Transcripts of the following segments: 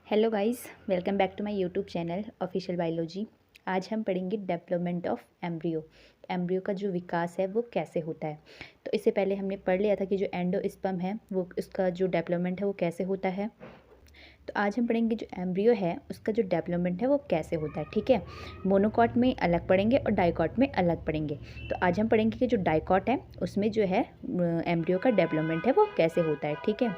Hello guys, welcome back to my YouTube channel official biology. आज हम पढ़ेंगे development of embryo. Embryo का जो विकास है वो कैसे होता है। तो इससे पहले हमने पढ़ लिया था कि जो एंडोस्पर्म है वो उसका जो डेवलपमेंट है वो कैसे होता है। तो आज हम पढ़ेंगे जो एम्ब्रियो है उसका जो डेवलपमेंट है वो कैसे होता है। ठीक है, मोनोकॉट में अलग पढ़ेंगे और डाइकॉट में अलग पढ़ेंगे। तो आज हम पढ़ेंगे कि जो डाइकॉट है उसमें जो है एम्ब्रियो का डेवलपमेंट है वो कैसे होता है। ठीक है,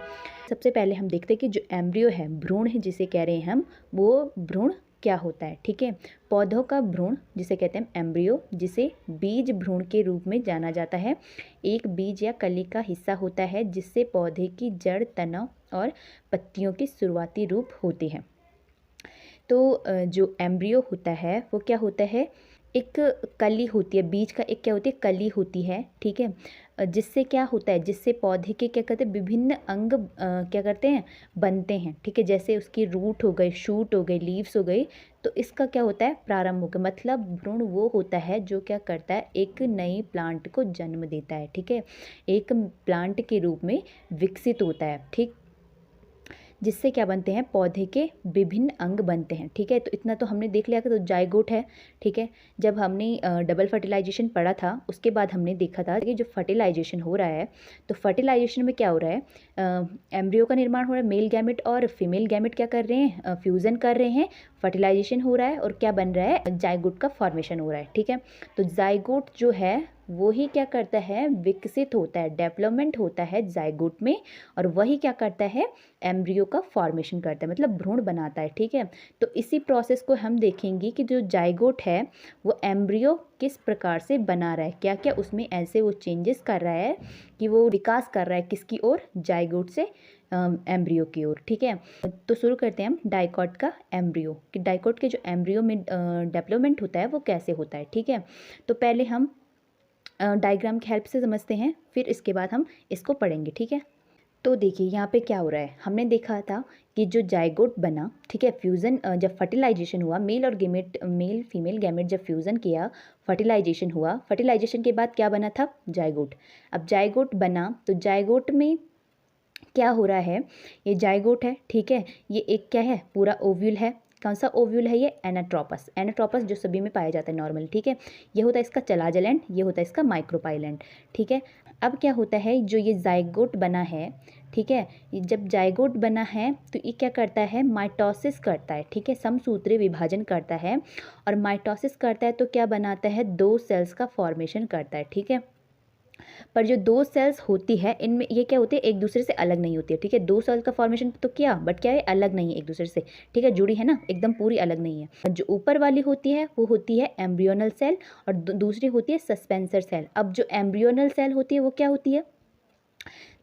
सबसे पहले हम देखते हैं कि जो एम्ब्रियो है, भ्रूण है जिसे कह रहे हैं हम, वो भ्रूण क्या होता है। ठीक है, पौधों का भ्रूण जिसे कहते हैं एम्ब्रियो, जिसे बीज भ्रूण के रूप में जाना जाता है, एक बीज या कली का हिस्सा होता है जिससे पौधे की जड़, तना और पत्तियों की शुरुआती रूप होते हैं। तो जो एम्ब्रियो होता है वो क्या होता है, एक कली होती है, बीज का एक क्या होती है, कली होती है। ठीक है, जिससे क्या होता है, जिससे पौधे के क्या कहते हैं, विभिन्न अंग क्या करते हैं, बनते हैं। ठीक है, जैसे उसकी रूट हो गई, शूट हो गई, लीव्स हो गई। तो इसका क्या होता है, प्रारंभ हो गया। मतलब भ्रूण वो होता है जो क्या करता है, एक नई प्लांट को जन्म देता है। ठीक है, एक प्लांट के रूप में विकसित होता है। ठीक, जिससे क्या बनते हैं, पौधे के विभिन्न अंग बनते हैं। ठीक है, तो इतना तो हमने देख लिया कि तो जाइगोट है। ठीक है, जब हमने डबल फर्टिलाइजेशन पढ़ा था उसके बाद हमने देखा था कि जो फर्टिलाइजेशन हो रहा है, तो फर्टिलाइजेशन में क्या हो रहा है, एम्ब्रियो का निर्माण हो रहा है, मेल गैमेट और फीमेल गैमेट क्या कर रहे हैं, फ्यूज़न कर रहे हैं, फर्टिलाइजेशन हो रहा है और क्या बन रहा है, जाइगोट का फॉर्मेशन हो रहा है। ठीक है, तो जाइगोट जो है वो ही क्या करता है, विकसित होता है, डेवलपमेंट होता है जाइगोट में, और वही क्या करता है, एम्ब्रियो का फॉर्मेशन करता है, मतलब भ्रूण बनाता है। ठीक है, तो इसी प्रोसेस को हम देखेंगे कि जो जाइगोट है वो एम्ब्रियो किस प्रकार से बना रहा है, क्या क्या उसमें ऐसे वो चेंजेस कर रहा है कि वो विकास कर रहा है किसकी ओर, जाइगोट से एम्ब्रियो की ओर। ठीक है, तो शुरू करते हैं हम डाइकॉट का एम्ब्रियो, कि डाइकॉट के जो एम्ब्रियो में डेवलपमेंट होता है वो कैसे होता है। ठीक है, तो पहले हम डायग्राम की हेल्प से समझते हैं, फिर इसके बाद हम इसको पढ़ेंगे। ठीक है, तो देखिए यहाँ पे क्या हो रहा है, हमने देखा था कि जो जाइगोट बना, ठीक है, फ्यूज़न जब फर्टिलाइजेशन हुआ, मेल और गेमेट, मेल फीमेल गैमेट जब फ्यूज़न किया, फर्टिलाइजेशन हुआ, फर्टिलाइजेशन के बाद क्या बना था, जाइगोट। अब जाइगोट बना तो जाइगोट में क्या हो रहा है, ये जाइगोट है। ठीक है, ये एक क्या है, पूरा ओव्यूल है। कौन सा ओव्यूल है ये, एनाट्रोपस। एनाट्रोपस जो सभी में पाया जाता है नॉर्मल। ठीक है, ये होता है इसका चलाजल एंड, ये होता है इसका माइक्रोपाइल एंड। ठीक है, अब क्या होता है, जो ये जाइगोट बना है, ठीक है, जब जाइगोट बना है तो ये क्या करता है, माइटोसिस करता है। ठीक है, समसूत्रीय विभाजन करता है, और माइटोसिस करता है तो क्या बनाता है, दो सेल्स का फॉर्मेशन करता है। ठीक है, पर जो दो सेल्स होती है इनमें ये क्या होती है, एक दूसरे से अलग नहीं होती है। ठीक है, दो सेल्स का फॉर्मेशन तो किया, बट क्या है, अलग नहीं है एक दूसरे से। ठीक है, जुड़ी है ना, एकदम पूरी अलग नहीं है। जो ऊपर वाली होती है वो होती है एम्ब्रियोनल सेल, और दूसरी होती है सस्पेंसर सेल। अब जो एम्ब्रियोनल सेल होती है वो क्या होती है,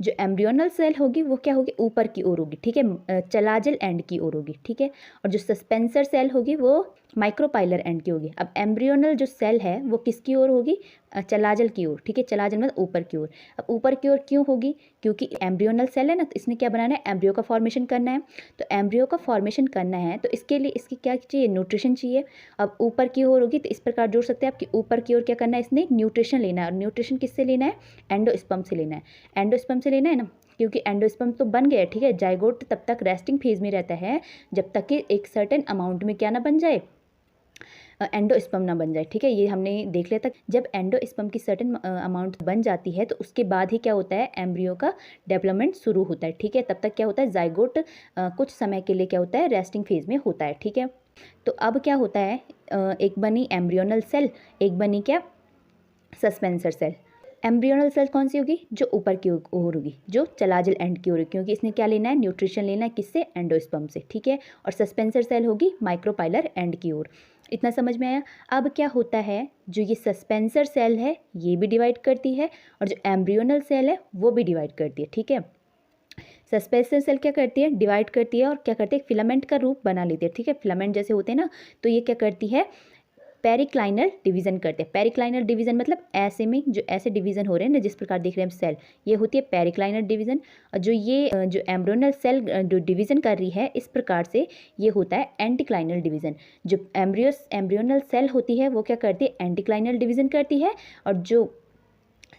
जो एम्ब्रियोनल सेल होगी वो क्या होगी, ऊपर की ओर होगी। ठीक है, चलाजल एंड की ओर होगी। ठीक है, और जो सस्पेंसर सेल होगी वो माइक्रोपाइलर एंड की होगी। अब एम्ब्रियोनल जो सेल है वो किसकी ओर होगी, चलाजल की ओर। ठीक है, चलाजल मतलब ऊपर की ओर। अब ऊपर की ओर क्यों होगी, क्योंकि एम्ब्रियोनल सेल है ना, तो इसने क्या बनाना है, एम्ब्रियो का फॉर्मेशन करना है। तो एम्ब्रियो का फॉर्मेशन करना है तो इसके लिए इसकी क्या चाहिए, न्यूट्रिशन चाहिए। अब ऊपर की ओर होगी तो इस प्रकार जोड़ सकते हैं आप कि ऊपर की ओर क्या करना है, इसने न्यूट्रिशन लेना है। और न्यूट्रिशन किससे लेना है, एंडोस्पर्म से लेना है। एंडोस्पर्म से लेना है ना, क्योंकि एंडोस्पर्म तो बन गया। ठीक है, जाइगोट तब तक रेस्टिंग फेज में रहता है जब तक कि एक सर्टेन अमाउंट में क्या ना बन जाए, एंडोस्पर्म ना बन जाए। ठीक है, ये हमने देख लिया था। जब एंडोस्पर्म की सर्टेन अमाउंट बन जाती है तो उसके बाद ही क्या होता है, एम्ब्रियो का डेवलपमेंट शुरू होता है। ठीक है, तब तक क्या होता है, जाइगोट कुछ समय के लिए क्या होता है, रेस्टिंग फेज में होता है। ठीक है, तो अब क्या होता है, एक बनी एम्ब्रियोनल सेल, एक बनी क्या, सस्पेंसर सेल। एम्ब्रियोनल सेल कौन सी होगी, जो ऊपर की ओर होगी, जो चलाजल एंड की ओर होगी, क्योंकि इसने क्या लेना है, न्यूट्रिशन लेना है, किससे, एंडोस्पर्म से। ठीक है, और सस्पेंसर सेल होगी माइक्रोपाइलर एंड की ओर। इतना समझ में आया। अब क्या होता है, जो ये सस्पेंसर सेल है ये भी डिवाइड करती है, और जो एम्ब्रियोनल सेल है वो भी डिवाइड करती है। ठीक है, सस्पेंसर सेल क्या करती है, डिवाइड करती है और क्या करती है, फिलामेंट का रूप बना लेती है। ठीक है, फिलामेंट जैसे होते हैं ना, तो ये क्या करती है, पेरिक्लाइनल डिवीजन करते हैं। पेरिक्लाइनल डिवीजन मतलब ऐसे में जो ऐसे डिवीजन हो रहे हैं ना, जिस प्रकार देख रहे हैं हम सेल, ये होती है पेरिक्लाइनल डिवीजन। और जो ये जो एम्ब्रियोनल सेल जो डिवीजन कर रही है इस प्रकार से, ये होता है एंटीक्लाइनल डिवीजन। जो एम्ब्रियोनल सेल होती है वो क्या करती है, एंटीक्लाइनल डिवीजन करती है, और जो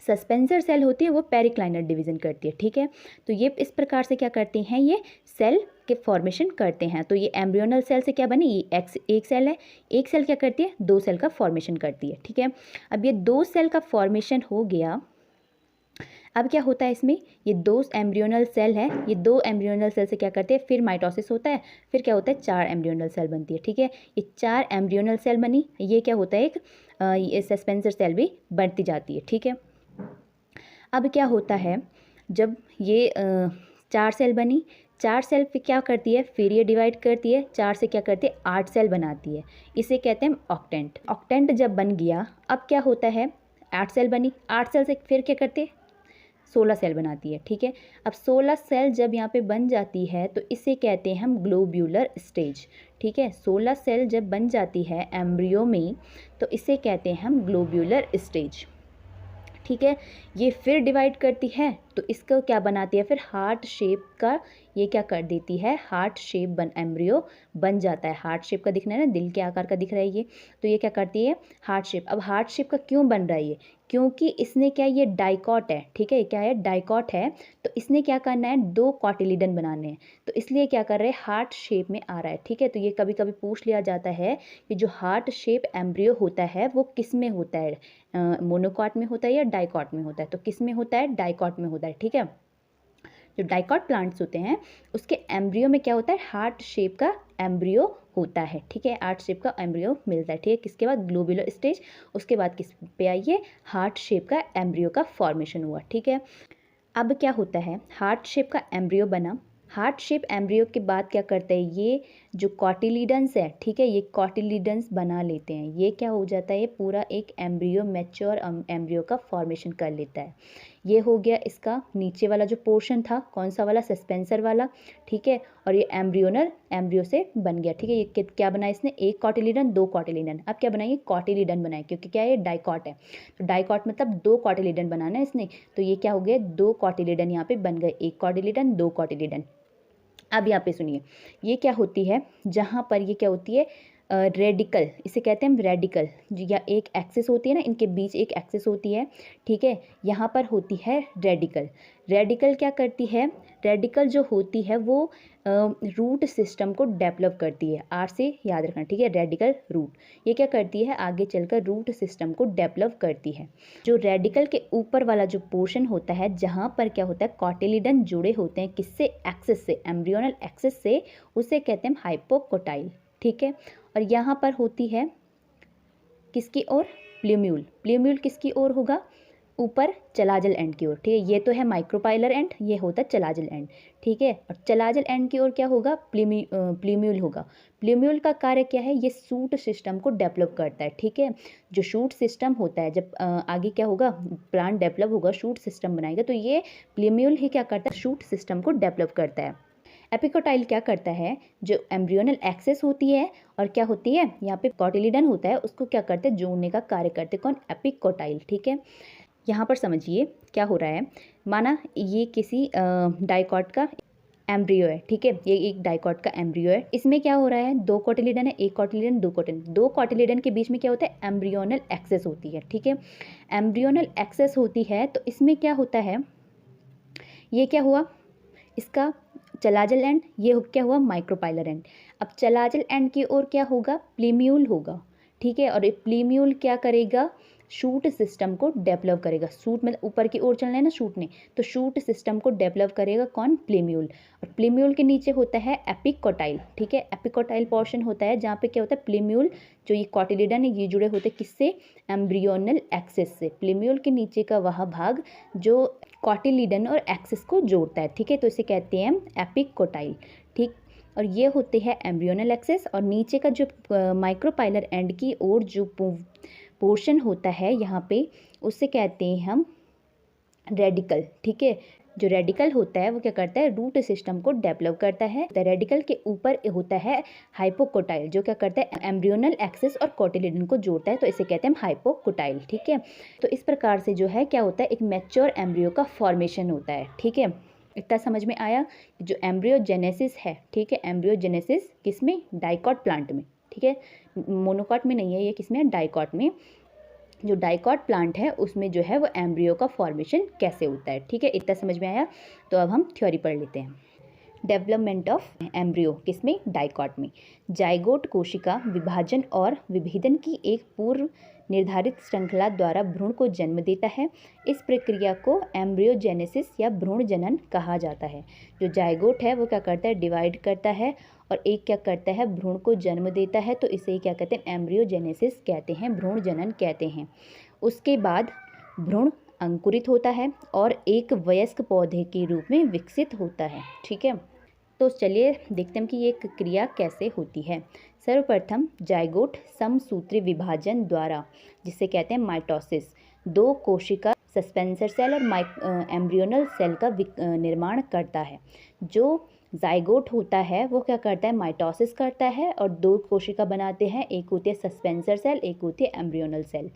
सस्पेंसर सेल होती है वो पेरिक्लाइनल डिवीजन करती है। ठीक है, तो ये इस प्रकार से क्या करती हैं, ये सेल के फॉर्मेशन करते हैं। तो ये एम्ब्रियोनल सेल से क्या बनी, ये एक सेल है, एक सेल क्या करती है, 2 सेल का फॉर्मेशन करती है। ठीक है, अब ये 2 सेल का फॉर्मेशन हो गया। अब क्या होता है इसमें, ये 2 एम्ब्रियोनल सेल है, ये 2 एम्ब्रियोनल सेल से क्या करते हैं, फिर माइटोसिस होता है, फिर क्या होता है 4 एम्ब्रियोनल सेल बनती है। ठीक है, ये 4 एम्ब्रियोनल सेल बनी, ये क्या होता है एक ये सस्पेंसर सेल भी बनती जाती है। ठीक है, अब क्या होता है, जब ये 4 सेल बनी, 4 सेल फिर क्या करती है, फिर ये डिवाइड करती है, 4 से क्या करती है 8 सेल बनाती है, इसे कहते हैं ऑक्टेंट। ऑक्टेंट जब बन गया, अब क्या होता है, 8 सेल बनी, 8 सेल से फिर क्या करते हैं 16 सेल बनाती है। ठीक है, अब 16 सेल जब यहाँ पे बन जाती है तो इसे कहते हैं हम ग्लोब्यूलर स्टेज। ठीक है, 16 सेल जब बन जाती है एम्ब्रियो में तो इसे कहते हैं हम ग्लोब्यूलर स्टेज। ठीक है, ये फिर डिवाइड करती है तो इसको क्या बनाती है, फिर हार्ट शेप का, ये क्या कर देती है, हार्ट शेप बन एम्ब्रियो बन जाता है। हार्ट शेप का दिखना है ना, दिल के आकार का दिख रहा है ये, तो ये क्या करती है हार्ट शेप। अब हार्ट शेप का क्यों बन रहा है ये, क्योंकि इसने क्या, ये डाइकॉट है। ठीक है, क्या है, डाइकॉट है, तो इसने क्या करना है, 2 कॉटिलिडन बनाने हैं, तो इसलिए क्या कर रहे हैं, हार्ट शेप में आ रहा है। ठीक है, तो ये कभी कभी पूछ लिया जाता है कि जो हार्ट शेप एम्ब्रियो होता है वो किस में होता है, मोनोकॉट में होता है या डाइकॉट में होता है, तो किस में होता है, डाइकॉट में होता है। ठीक है, जो डाइकॉट प्लांट्स होते हैं उसके एम्ब्रियो में क्या होता है, हार्ट शेप का एम्ब्रियो होता है। ठीक है, हार्ट शेप का एम्ब्रियो मिलता है। ठीक है, किसके बाद, ग्लोब्यूलर स्टेज, उसके बाद किस पे आइए, हार्ट शेप का एम्ब्रियो का फॉर्मेशन हुआ। ठीक है, अब क्या होता है, हार्ट शेप का एम्ब्रियो बना, हार्ट शेप एम्ब्रियो के बाद क्या करते हैं, ये जो कॉटिलिडन्स है, ठीक है, ये कॉटिलिडन्स बना लेते हैं, ये क्या हो जाता है, ये पूरा एक एम्ब्रियो, मैच्योर एम्ब्रियो का फॉर्मेशन कर लेता है। ये हो गया इसका नीचे वाला जो पोर्शन था, कौन सा वाला, सस्पेंसर वाला। ठीक है, और ये एम्ब्रियोनल एम्ब्रियो से बन गया। ठीक है, ये क्या बनाया इसने, एक कॉटिलिडन, 2 कॉटिलिडन। अब क्या बनाएंगे, कॉटिलिडन बनाए, क्योंकि क्या है, ये डाइकॉट है, तो डाइकॉट मतलब 2 कॉटिलिडन बनाना है इसने, तो ये क्या हो गया, 2 कॉटिलिडन यहाँ पे बन गए, एक कॉटिलिडन, 2 कॉटिलिडन। अब यहाँ पे सुनिए, ये क्या होती है, जहाँ पर ये क्या होती है, रेडिकल, इसे कहते हैं हम रेडिकल, या एक एक्सिस होती है ना, इनके बीच एक एक्सिस होती है। ठीक है, यहाँ पर होती है रेडिकल। रेडिकल क्या करती है, रेडिकल जो होती है वो रूट सिस्टम को डेवलप करती है, आर से याद रखना। ठीक है, रेडिकल रूट, ये क्या करती है, आगे चलकर रूट सिस्टम को डेवलप करती है। जो रेडिकल के ऊपर वाला जो पोर्शन होता है, जहाँ पर क्या होता है, कॉटिलिडन जुड़े होते हैं, किससे, एक्सिस से, एम्ब्रियोनल एक्सिस से, उसे कहते हैं हाइपोकोटाइल। ठीक है, और यहाँ पर होती है किसकी ओर, प्ल्यूम्यूल। प्ल्यूम्यूल किसकी ओर होगा, ऊपर चलाजल एंड की ओर। ठीक है, ये तो है माइक्रोपाइलर एंड, ये होता है चलाजल एंड। ठीक है, और चलाजल एंड की ओर क्या होगा, प्ल्यूम्यूल होगा। प्ल्यूम्यूल का कार्य क्या है, ये सूट सिस्टम को डेवलप करता है। ठीक है, जो शूट सिस्टम होता है, जब आगे क्या होगा, प्लांट डेवलप होगा, शूट सिस्टम बनाएगा, तो ये प्ल्यूम्यूल ही क्या करता है, शूट सिस्टम को डेवलप करता है। एपिकोटाइल क्या करता है, जो एम्ब्रियोनल एक्सेस होती है और क्या होती है, यहाँ पे कॉटिलिडन होता है, उसको क्या करते हैं, जोड़ने का कार्य करते हैं, कौन, एपिकोटाइल। ठीक है, यहाँ पर समझिए क्या हो रहा है, माना ये किसी डाइकॉट का एम्ब्रियो है। ठीक है, ये एक डाइकॉट का एम्ब्रियो है, इसमें क्या हो रहा है, 2 कॉटिलिडन है, एक कॉटिलिडन, 2 कॉटिलिडन, 2 कॉटिलिडन के बीच में क्या होता है, एम्ब्रियोनल एक्सेस होती है। ठीक है, एम्ब्रियोनल एक्सेस होती है, तो इसमें क्या होता है, ये क्या हुआ, इसका चलाजल एंड, ये क्या हुआ, माइक्रोपाइलर एंड। अब चलाजल एंड की ओर क्या होगा, प्लीम्यूल होगा। ठीक है, और ये प्लीम्यूल क्या करेगा, शूट सिस्टम को डेवलप करेगा। शूट मतलब ऊपर की ओर चलना है ना शूट ने, तो शूट सिस्टम को डेवलप करेगा कौन, प्लीम्यूल। और प्लीम्यूल के नीचे होता है एपिकोटाइल। ठीक है, एपिकोटाइल पोर्शन होता है जहाँ पे क्या होता है, प्लीम्यूल, जो ये कॉटिलिडन है, ये जुड़े होते हैं किससे, एम्ब्रियोनल एक्सिस से। प्लीम्यूल के नीचे का वह भाग जो कॉटिलिडन और एक्सिस को जोड़ता है। ठीक है, तो इसे कहते हैं एपिकोटाइल। ठीक, और ये होते हैं एम्ब्रियोनल एक्सिस, और नीचे का जो माइक्रोपाइलर एंड की ओर जो पोर्शन होता है यहाँ पे, उससे कहते हैं हम रेडिकल। ठीक है, जो रेडिकल होता है वो क्या करता है, रूट सिस्टम को डेवलप करता है। रेडिकल के ऊपर होता है हाइपोकोटाइल, जो क्या करता है, एम्ब्रियोनल एक्सिस और कोटिलिडन को जोड़ता है, तो इसे कहते हैं हम हाइपोकोटाइल। ठीक है, तो इस प्रकार से जो है क्या होता है, एक मैच्योर एम्ब्रियो का फॉर्मेशन होता है। ठीक है, इतना समझ में आया, जो एम्ब्रियोजेनेसिस है। ठीक है, एम्ब्रियोजेनेसिस किसमें, डाइकॉट प्लांट में। ठीक है, मोनोकॉट में नहीं है, ये किसमें है, डाइकॉट में। जो डाइकॉट प्लांट है उसमें जो है वो एम्ब्रियो का फॉर्मेशन कैसे होता है। ठीक है, इतना समझ में आया, तो अब हम थ्योरी पढ़ लेते हैं। डेवलपमेंट ऑफ एम्ब्रियो किसमें, डाइकॉट में। जाइगोट कोशिका विभाजन और विभेदन की एक पूर्व निर्धारित श्रृंखला द्वारा भ्रूण को जन्म देता है। इस प्रक्रिया को एम्ब्रियोजेनेसिस या भ्रूण जनन कहा जाता है। जो जाइगोट है वो क्या करता है, डिवाइड करता है, और एक क्या करता है, भ्रूण को जन्म देता है, तो इसे क्या कहते हैं, एम्ब्रियोजेनेसिस कहते हैं, भ्रूण जनन कहते हैं। उसके बाद भ्रूण अंकुरित होता है और एक वयस्क पौधे के रूप में विकसित होता है। ठीक है, तो चलिए देखते हैं कि ये क्रिया कैसे होती है। सर्वप्रथम जाइगोट समसूत्री विभाजन द्वारा, जिसे कहते हैं माइटोसिस, दो कोशिका सस्पेंसर सेल और एम्ब्रियोनल सेल का निर्माण करता है। जो जाइगोट होता है वो क्या करता है, माइटोसिस करता है और दो कोशिका बनाते हैं, एक होती है सस्पेंसर सेल, एक होती है embryonal cell.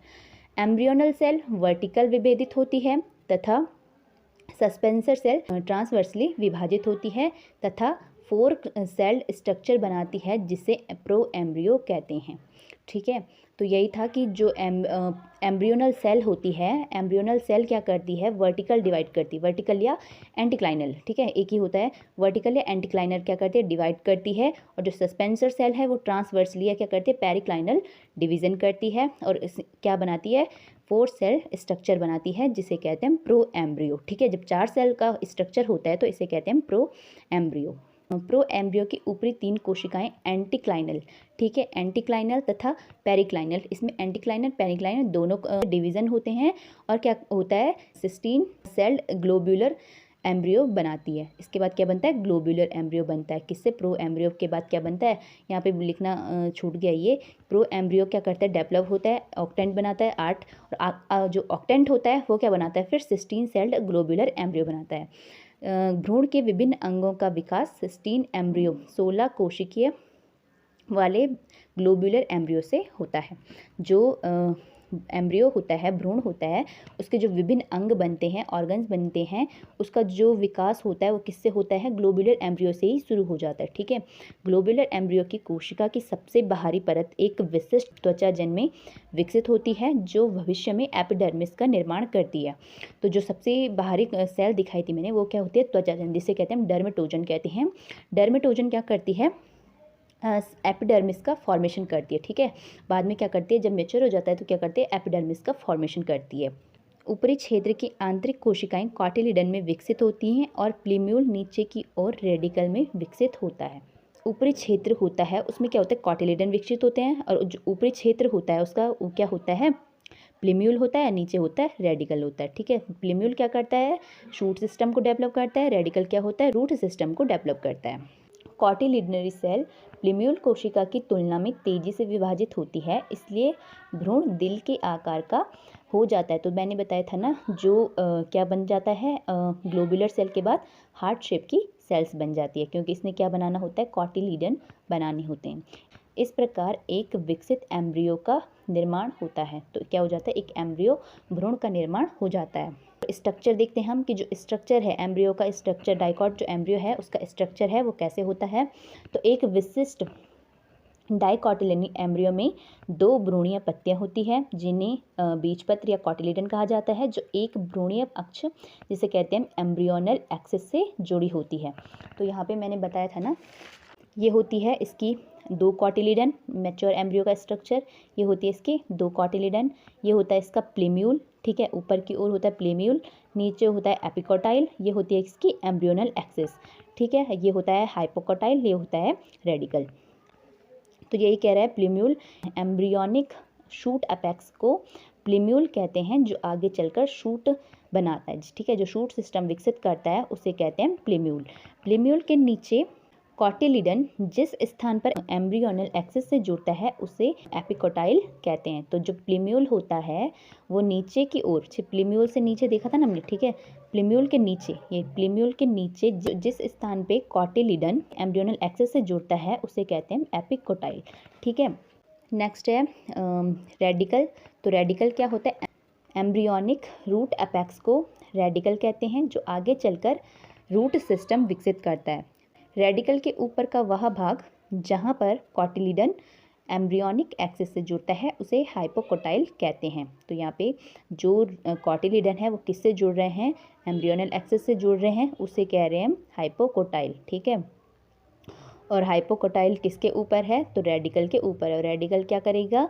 Embryonal cell vertical विभेदित होती है तथा सस्पेंसर सेल ट्रांसवर्सली विभाजित होती है तथा फोर सेल्ड स्ट्रक्चर बनाती है, जिसे प्रो एम्ब्रियो कहते हैं। ठीक है, तो यही था कि जो एम्ब्रियोनल सेल होती है, एम्ब्रियोनल सेल क्या करती है, वर्टिकल डिवाइड करती है, वर्टिकल या एंटीक्लाइनल। ठीक है, एक ही होता है, वर्टिकल या एंटीक्लाइनल क्या करती है, डिवाइड करती है। और जो सस्पेंसर सेल है वो ट्रांसवर्सली या क्या करती है, पेरिक्लाइनल डिवीजन करती है और क्या बनाती है, फोर सेल स्ट्रक्चर बनाती है, जिसे कहते हैं प्रो एम्ब्रियो। ठीक है, जब 4 सेल का स्ट्रक्चर होता है तो इसे कहते हैं प्रो एम्ब्रियो। प्रो एम्ब्रियो की ऊपरी 3 कोशिकाएं एंटीक्लाइनल, ठीक है, एंटीक्लाइनल तथा पेरिक्लाइनल, इसमें एंटीक्लाइनल पेरिक्लाइनल दोनों डिवीजन होते हैं और क्या होता है, 16 सेल्ड ग्लोब्यूलर एम्ब्रियो बनाती है। इसके बाद क्या बनता है, ग्लोब्यूलर एम्ब्रियो बनता है। किससे, प्रो एम्ब्रियो के बाद क्या बनता है, यहाँ पे लिखना छूट गया ये, प्रो एम्ब्रियो क्या करता है, डेवलप होता है, ऑक्टेंट बनाता है 8, और जो ऑक्टेंट होता है वो क्या बनाता है, फिर 16 सेल्ड ग्लोब्यूलर एम्ब्रियो बनाता है। भ्रूण के विभिन्न अंगों का विकास 16 एम्ब्रियो 16 कोशिकीय वाले ग्लोब्यूलर एम्ब्रियो से होता है। जो एम्ब्रियो होता है, भ्रूण होता है, उसके जो विभिन्न अंग बनते हैं, ऑर्गन्स बनते हैं, उसका जो विकास होता है वो किससे होता है, ग्लोब्यूलर एम्ब्रियो से ही शुरू हो जाता है। ठीक है, ग्लोब्यूलर एम्ब्रियो की कोशिका की सबसे बाहरी परत एक विशिष्ट त्वचाजन में विकसित होती है, जो भविष्य में एपिडर्मिस का निर्माण करती है। तो जो सबसे बाहरी सेल दिखाई थी मैंने, वो क्या होती है, त्वचाजन, जिसे कहते हैं डर्मेटोजन कहते हैं। डर्मेटोजन क्या करती है, एपिडर्मिस का फॉर्मेशन करती है। ठीक है, बाद में क्या करती है, जब मेच्योर हो जाता है तो क्या करती है, एपिडर्मिस का फॉर्मेशन करती है। ऊपरी क्षेत्र की आंतरिक कोशिकाएं कॉटिलिडन में विकसित होती हैं और प्लीम्यूल नीचे की ओर रेडिकल में विकसित होता है। ऊपरी क्षेत्र होता है उसमें क्या होता है, कॉटिलिडन विकसित होते हैं, और जो ऊपरी क्षेत्र होता है उसका वो क्या होता है, प्लीम्यूल होता है, नीचे होता है रेडिकल होता है। ठीक है, प्लीम्यूल क्या करता है, शूट सिस्टम को डेवलप करता है, रेडिकल क्या होता है, रूट सिस्टम को डेवलप करता है। कॉटिलिडनरी सेल प्लीम्यूल कोशिका की तुलना में तेजी से विभाजित होती है, इसलिए भ्रूण दिल के आकार का हो जाता है। तो मैंने बताया था ना, जो क्या बन जाता है, ग्लोबुलर सेल के बाद हार्ट शेप की सेल्स बन जाती है, क्योंकि इसने क्या बनाना होता है, कॉटिलिडन बनाने होते हैं। इस प्रकार एक विकसित एम्ब्रियो का निर्माण होता है। तो क्या हो जाता है, एक एम्ब्रियो भ्रूण का निर्माण हो जाता है। स्ट्रक्चर देखते हैं हम कि जो स्ट्रक्चर है एम्ब्रियो का, स्ट्रक्चर डाइकॉट जो एम्ब्रियो है उसका स्ट्रक्चर है वो कैसे होता है। तो एक विशिष्ट डाइकॉटिलिडनी एम्ब्रियो में 2 भ्रूणीय पत्तियां होती हैं, जिन्हें बीजपत्र या कॉटिलिडन कहा जाता है, जो एक भ्रूणीय अक्ष जिसे कहते हैं एम्ब्रियोनल एक्सिस से जुड़ी होती है। तो यहाँ पे मैंने बताया था ना, ये होती है इसकी 2 कॉटिलिडन, मैच्योर एम्ब्रियो का स्ट्रक्चर, ये होती है इसकी 2 कॉटिलिडन, ये होता है इसका प्लीम्यूल। ठीक है, ऊपर की ओर होता है प्लीम्यूल, नीचे होता है एपिकोटाइल, ये होती है इसकी एम्ब्रियोनल एक्सिस। ठीक है, ये होता है हाइपोकोटाइल, ये होता है रेडिकल। तो यही कह रहा है, प्लीम्यूल एम्ब्रियोनिक शूट अपेक्स को प्लीम्यूल कहते हैं, जो आगे चलकर शूट बनाता है। ठीक है, जो शूट सिस्टम विकसित करता है उसे कहते हैं प्लीम्यूल। प्लीम्यूल के नीचे कॉटिलिडन जिस स्थान पर एम्ब्रियोनल एक्सिस से जुड़ता है उसे एपिकोटाइल कहते हैं। तो जो प्लीम्यूल होता है वो नीचे की ओर, प्लीम्यूल से नीचे देखा था ना हमने, ठीक है, प्लीम्यूल के नीचे, ये प्लीम्यूल के नीचे जिस स्थान पे कॉटिलिडन एम्ब्रियोनल एक्सिस से जुड़ता है उसे कहते हैं एपिकोटाइल। ठीक है, नेक्स्ट है रेडिकल। तो रेडिकल क्या होता है, एम्ब्रियोनिक रूट अपेक्स को रेडिकल कहते हैं, जो आगे चलकर रूट सिस्टम विकसित करता है। रेडिकल के ऊपर का वह भाग जहाँ पर कॉटिलिडन एम्ब्रियोनिक एक्सिस से जुड़ता है उसे हाइपोकोटाइल कहते हैं। तो यहाँ पे जो कॉटिलिडन है वो किससे जुड़ रहे हैं, एम्ब्रियोनल एक्सिस से जुड़ रहे हैं, उसे कह रहे हैं हम हाइपोकोटाइल, ठीक है। और हाइपोकोटाइल किसके ऊपर है, तो रेडिकल के ऊपर है। और रेडिकल क्या करेगा,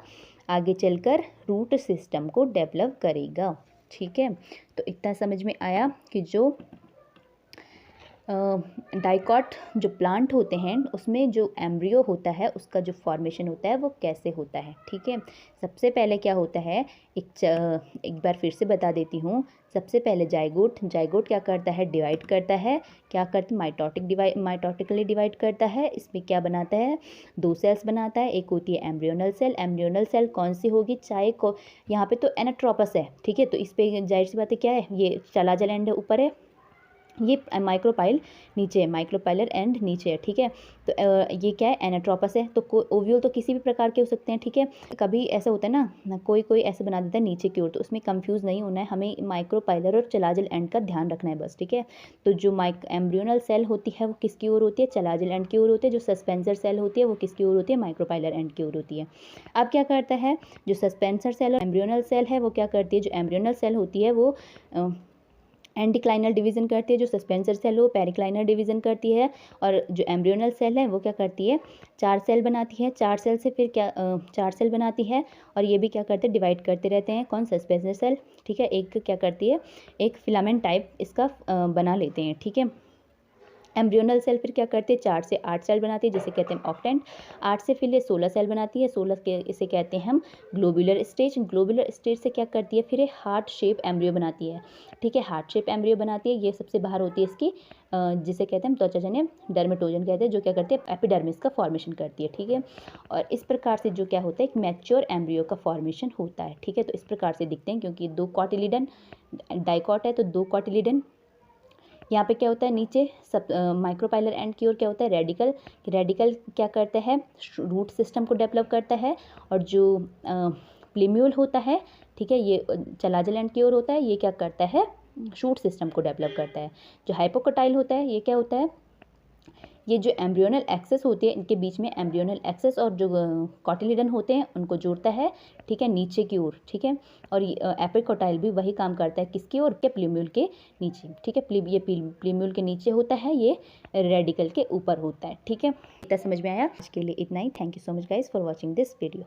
आगे चलकर रूट सिस्टम को डेवलप करेगा, ठीक है। तो इतना समझ में आया कि जो डाइकॉट जो प्लांट होते हैं उसमें जो एम्ब्रियो होता है उसका जो फॉर्मेशन होता है वो कैसे होता है, ठीक है। सबसे पहले क्या होता है, एक बार फिर से बता देती हूँ। सबसे पहले जाइगोट क्या करता है, डिवाइड करता है। क्या करता है, माइटोटिकली डिवाइड करता है। इसमें क्या बनाता है, 2 सेल्स बनाता है। एक होती है एम्ब्रियोनल सेल। एम्ब्रियोनल सेल कौन सी होगी, चाहे को यहाँ पे तो एनाट्रोपस है, ठीक है। तो इस पर जाहिर सी बात है क्या है, ये चलाजल एंड ऊपर है, ये माइक्रोपाइल नीचे है, माइक्रोपाइलर एंड नीचे है, ठीक है। तो ये क्या है, एनाट्रोपस है। तो ओव्यूल तो किसी भी प्रकार के हो सकते हैं, ठीक है। कभी ऐसा होता है ना, कोई ऐसे बना देता है नीचे की ओर, तो उसमें कंफ्यूज नहीं होना है, हमें माइक्रोपाइलर और चलाजल एंड का ध्यान रखना है बस, ठीक है। तो जो एम्ब्रियोनल सेल होती है वो किसकी ओर होती है, चलाजल एंड की ओर होती है। जो सस्पेंसर सेल होती है वो किसकी ओर होती है, माइक्रोपाइलर एंड की ओर होती है। अब क्या करता है, जो सस्पेंसर सेल और एम्ब्रियोनल सेल है वो क्या करती है, जो एम्ब्रियोनल सेल होती है वो एंटीक्लाइनल डिवीज़न करती है, जो सस्पेंसर सेल वो पेरिक्लाइनल डिवीज़न करती है। और जो एम्ब्रियोनल सेल है वो क्या करती है, 4 सेल बनाती है। 4 सेल से फिर क्या 4 सेल बनाती है, और ये भी क्या करते हैं, डिवाइड करते रहते हैं। कौन, सस्पेंसर सेल, ठीक है। एक क्या करती है, एक फिलामेंट टाइप इसका बना लेते हैं, ठीक है। एम्ब्रियोनल सेल फिर क्या करते हैं, 4 से 8 सेल बनाती है, जिसे कहते हैं ऑक्टेंट। 8 से फिर ये 16 सेल बनाती है। 16 के इसे कहते हैं हम ग्लोबुलर स्टेज। ग्लोबुलर स्टेज से क्या करती है, फिर ये हार्ट शेप एम्ब्रियो बनाती है, ठीक है। हार्ट शेप एम्ब्रियो बनाती है, ये सबसे बाहर होती है इसकी, जिसे कहते हैं हम त्वचाजन्य डर्मेटोजन कहते हैं, जो क्या करते हैं, एपिडर्मिस का फॉर्मेशन करती है, ठीक है। और इस प्रकार से जो क्या होता है, एक मैच्योर एम्ब्रियो का फॉर्मेशन होता है, ठीक है। तो इस प्रकार से दिखते हैं, क्योंकि 2 कॉटिलिडन डाइकॉट है, तो 2 कॉटिलिडन। यहाँ पे क्या होता है, नीचे सब माइक्रोपाइलर एंड की ओर क्या होता है, रेडिकल। रेडिकल क्या करता है, रूट सिस्टम को डेवलप करता है। और जो प्लीम्यूल होता है, ठीक है, ये चलाजल एंड की ओर होता है, ये क्या करता है, शूट सिस्टम को डेवलप करता है। जो हाइपोकोटाइल होता है, ये क्या होता है, ये जो एम्ब्रियोनल एक्सेस होती है, इनके बीच में एम्ब्रियोनल एक्सेस और जो कॉटिलिडन होते हैं उनको जोड़ता है, ठीक है, नीचे की ओर, ठीक है। और एपिकोटाइल भी वही काम करता है, किसकी ओर के, प्लीम्यूल के नीचे, ठीक है। ये प्लीम्यूल के नीचे होता है, ये रेडिकल के ऊपर होता है, ठीक है। इतना समझ में आया, आज के लिए इतना ही। Thank you so much guys for watching this video.